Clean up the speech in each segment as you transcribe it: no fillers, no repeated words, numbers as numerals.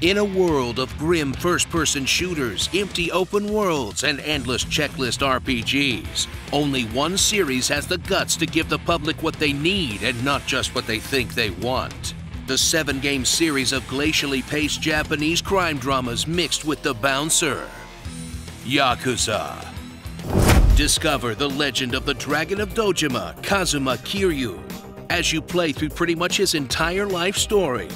In a world of grim first-person shooters, empty open worlds, and endless checklist RPGs, only one series has the guts to give the public what they need and not just what they think they want. The 7-game series of glacially paced Japanese crime dramas mixed with the bouncer. Yakuza. Discover the legend of the Dragon of Dojima, Kazuma Kiryu, as you play through pretty much his entire life story.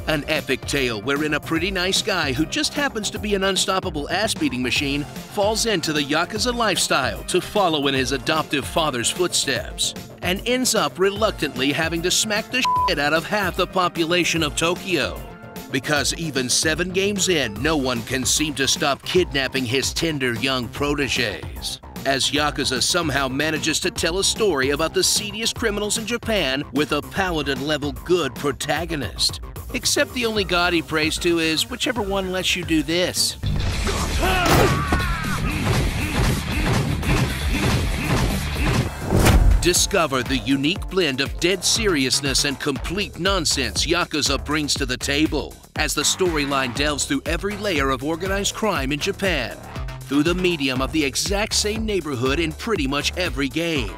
An epic tale wherein a pretty nice guy who just happens to be an unstoppable ass-beating machine falls into the Yakuza lifestyle to follow in his adoptive father's footsteps, and ends up reluctantly having to smack the shit out of half the population of Tokyo. Because even 7 games in, no one can seem to stop kidnapping his tender young proteges, as Yakuza somehow manages to tell a story about the seediest criminals in Japan with a paladin-level good protagonist. Except the only god he prays to is whichever one lets you do this. Discover the unique blend of dead seriousness and complete nonsense Yakuza brings to the table, as the storyline delves through every layer of organized crime in Japan, through the medium of the exact same neighborhood in pretty much every game,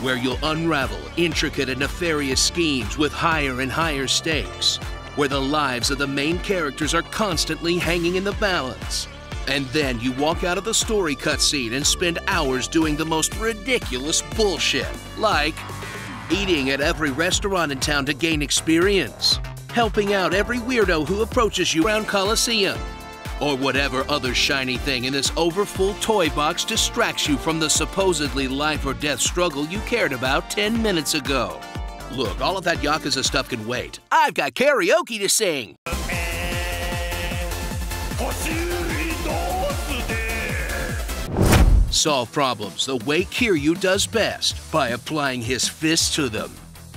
where you'll unravel intricate and nefarious schemes with higher and higher stakes, where the lives of the main characters are constantly hanging in the balance. And then you walk out of the story cutscene and spend hours doing the most ridiculous bullshit, like eating at every restaurant in town to gain experience, helping out every weirdo who approaches you around Coliseum, or whatever other shiny thing in this overfull toy box distracts you from the supposedly life or death struggle you cared about 10 minutes ago. Look, all of that Yakuza stuff can wait. I've got karaoke to sing! Solve problems the way Kiryu does best, by applying his fists to them,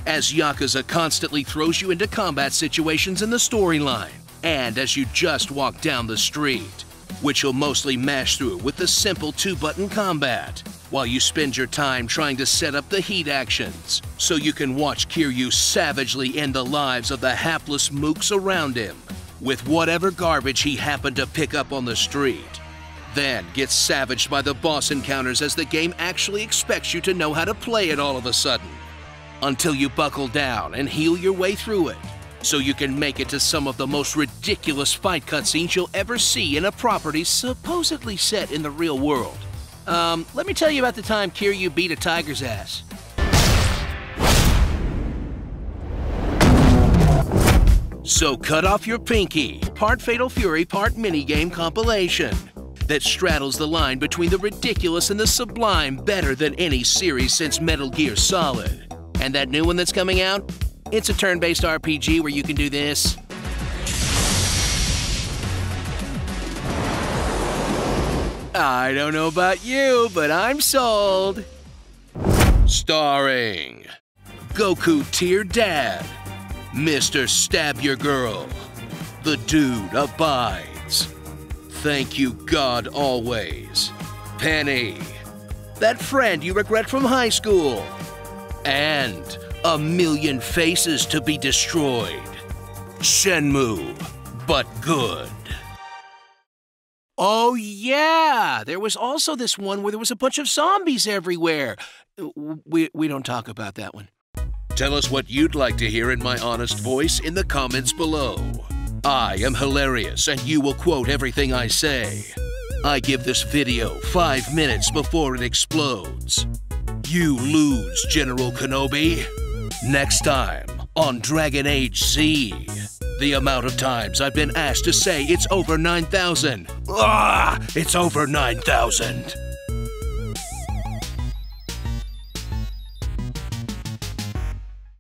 as Yakuza constantly throws you into combat situations in the storyline, and as you just walk down the street, which you'll mostly mash through with the simple 2-button combat, while you spend your time trying to set up the heat actions, so you can watch Kiryu savagely end the lives of the hapless mooks around him, with whatever garbage he happened to pick up on the street. Then get savaged by the boss encounters as the game actually expects you to know how to play it all of a sudden, until you buckle down and heal your way through it, so you can make it to some of the most ridiculous fight cutscenes you'll ever see in a property supposedly set in the real world. Let me tell you about the time Kiryu beat a tiger's ass. So cut off your pinky, part Fatal Fury, part minigame compilation that straddles the line between the ridiculous and the sublime better than any series since Metal Gear Solid. And that new one that's coming out? It's a turn-based RPG where you can do this. I don't know about you, but I'm sold. Starring Goku Tier Dad, Mr. Stab Your Girl, The Dude Abides, Thank You God Always, Penny, that friend you regret from high school, and A Million Faces to Be Destroyed. Shenmue, but good. Oh yeah, there was also this one where there was a bunch of zombies everywhere. We don't talk about that one. Tell us what you'd like to hear in my honest voice in the comments below. I am hilarious and you will quote everything I say. I give this video 5 minutes before it explodes. You lose, General Kenobi. Next time on Dragon Age Z. The amount of times I've been asked to say it's over 9,000. It's over 9,000.